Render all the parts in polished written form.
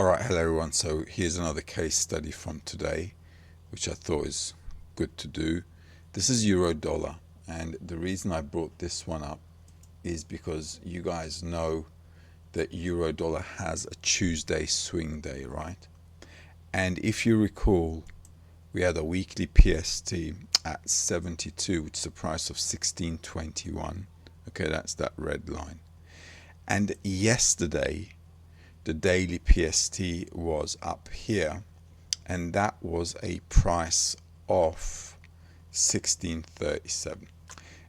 Alright, hello everyone. So here's another case study from today, which I thought is good to do. This is euro dollar, and the reason I brought this one up is because you guys know that euro dollar has a Tuesday swing day, right? And if you recall, we had a weekly PST at 72, which is a price of 16.21. Okay, that's that red line. And yesterday the daily PST was up here, and that was a price of 16.37.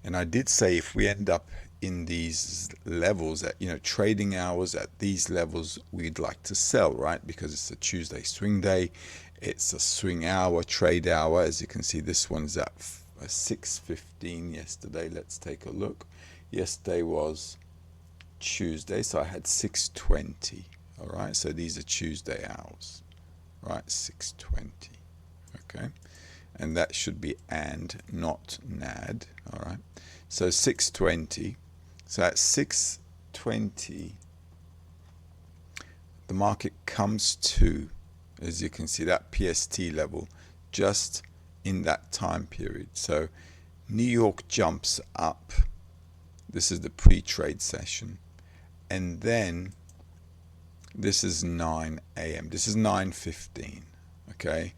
And I did say if we end up in these levels at trading hours at these levels, we'd like to sell, right? Because it's a Tuesday swing day, it's a swing hour, trade hour. As you can see, this one's at 6:15 yesterday. Let's take a look. Yesterday was Tuesday, so I had 6:20. All right, so these are Tuesday hours, right? 6:20. Okay, and that should be and, not nad. All right, so 6:20. So at 6:20, the market comes to, as you can see, that PST level just in that time period. So New York jumps up. This is the pre-trade session, and then this is 9 a.m. This is 9:15. Okay,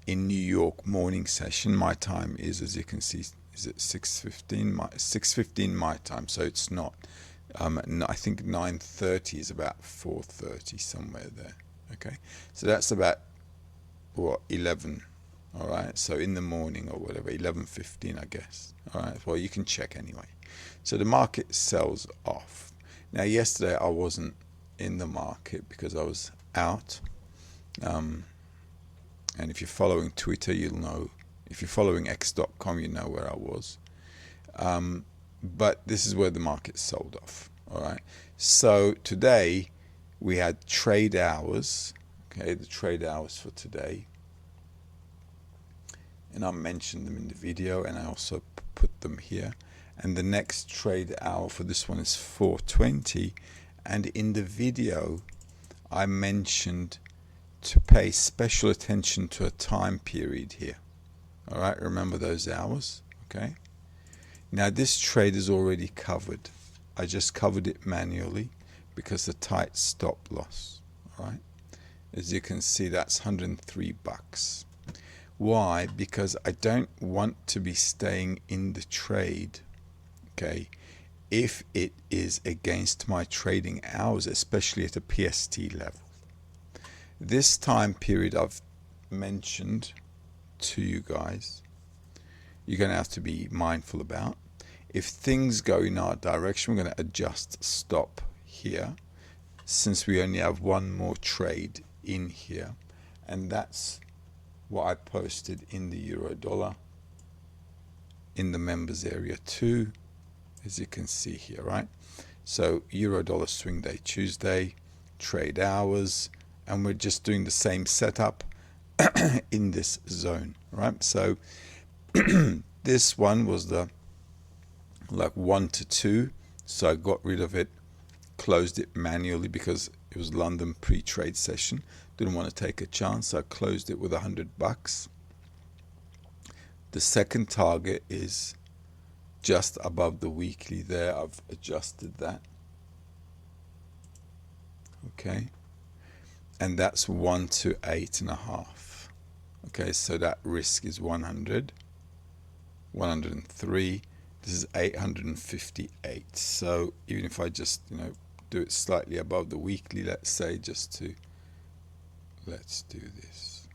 in New York morning session, my time is, as you can see, is it 6:15? 6:15 my time. So it's not. I think 9:30 is about 4:30, somewhere there. Okay, so that's about what, 11. All right, so in the morning or whatever, 11:15, I guess. All right, well, you can check anyway. So the market sells off. Now yesterday I wasn't in the market because I was out, and if you're following Twitter, you'll know. If you're following x.com, you know where I was, but this is where the market sold off. All right, so today we had trade hours. Okay, the trade hours for today, and I mentioned them in the video, and I also put them here. And the next trade hour for this one is 4:20. And in the video, I mentioned to pay special attention to a time period here. All right, remember those hours? Okay. Now this trade is already covered. I just covered it manually because the tight stop loss. All right. As you can see, that's 103 bucks. Why? Because I don't want to be staying in the trade, okay, if it is against my trading hours, especially at a PST level. This time period I've mentioned to you guys, you're going to have to be mindful about. If things go in our direction, we're going to adjust stop here, since we only have one more trade in here, and that's what I posted in the euro dollar in the members area too, as you can see here, right? So euro dollar swing day Tuesday, trade hours, and we're just doing the same setup in this zone, right? So this one was the like 1 to 2, so I got rid of it, closed it manually because it was London pre-trade session. Didn't want to take a chance, so I closed it with 100 bucks. The second target is just above the weekly there. I've adjusted that. Okay, and that's 1 to 8.5. Okay, so that risk is 100, 103. This is 858. So even if I just do it slightly above the weekly, let's say, let's do this.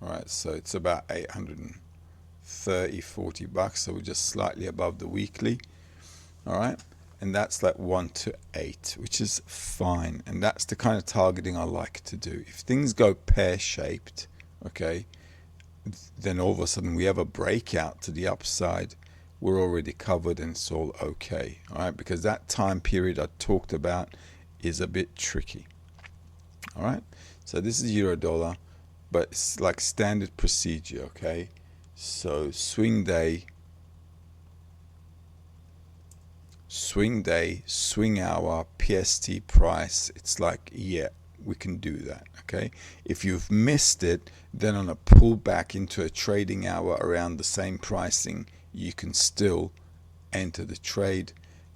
All right, so it's about 830, 40 bucks. So we're just slightly above the weekly. All right, and that's like 1 to 8, which is fine. And that's the kind of targeting I like to do. If things go pear-shaped, okay, then all of a sudden we have a breakout to the upside, we're already covered and it's all okay. All right, because that time period I talked about is a bit tricky. All right, so this is euro dollar, but it's like standard procedure. Okay, so swing day, swing hour, PST price. It's like, yeah, we can do that. Okay, if you've missed it, then on a pullback into a trading hour around the same pricing, you can still enter the trade.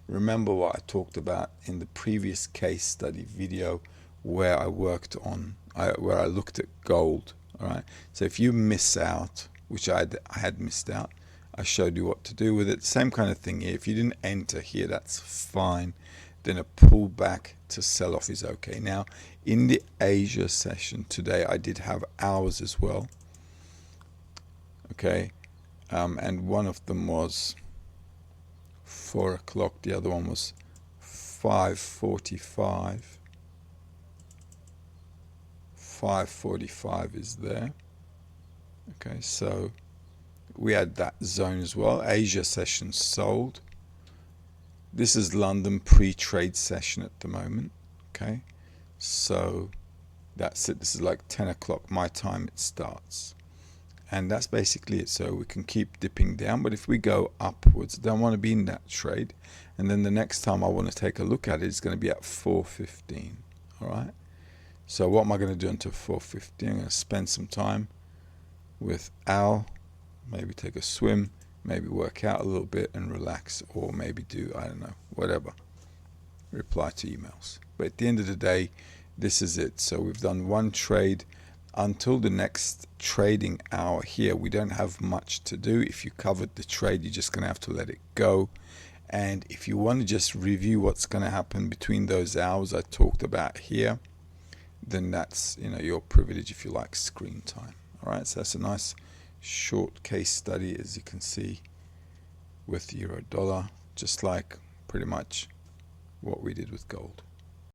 Remember what I talked about in the previous case study video where I worked on where I looked at gold. All right, so if you miss out, which I had missed out, I showed you what to do with it. Same kind of thing here. If you didn't enter here, that's fine. Then a pullback to sell off is okay. Now in the Asia session today, I did have hours as well. Okay, and one of them was 4 o'clock, the other one was 5:45. 5:45 is there. Okay, so we had that zone as well. Asia session sold. This is London pre-trade session at the moment. Okay, so that's it. This is like 10 o'clock my time it starts. And that's basically it. So we can keep dipping down, but if we go upwards, I don't want to be in that trade. And then the next time I want to take a look at it is going to be at 4:15. All right. So what am I going to do until 4:15? I'm going to spend some time with Al, maybe take a swim, maybe work out a little bit and relax, or maybe do, I don't know, whatever. Reply to emails. But at the end of the day, this is it. So we've done one trade. Until the next trading hour here, we don't have much to do. If you covered the trade, you're just going to have to let it go. And if you want to just review what's going to happen between those hours I talked about here, then that's, you know, your privilege if you like screen time. All right, so that's a nice short case study, as you can see, with euro dollar, just like pretty much what we did with gold.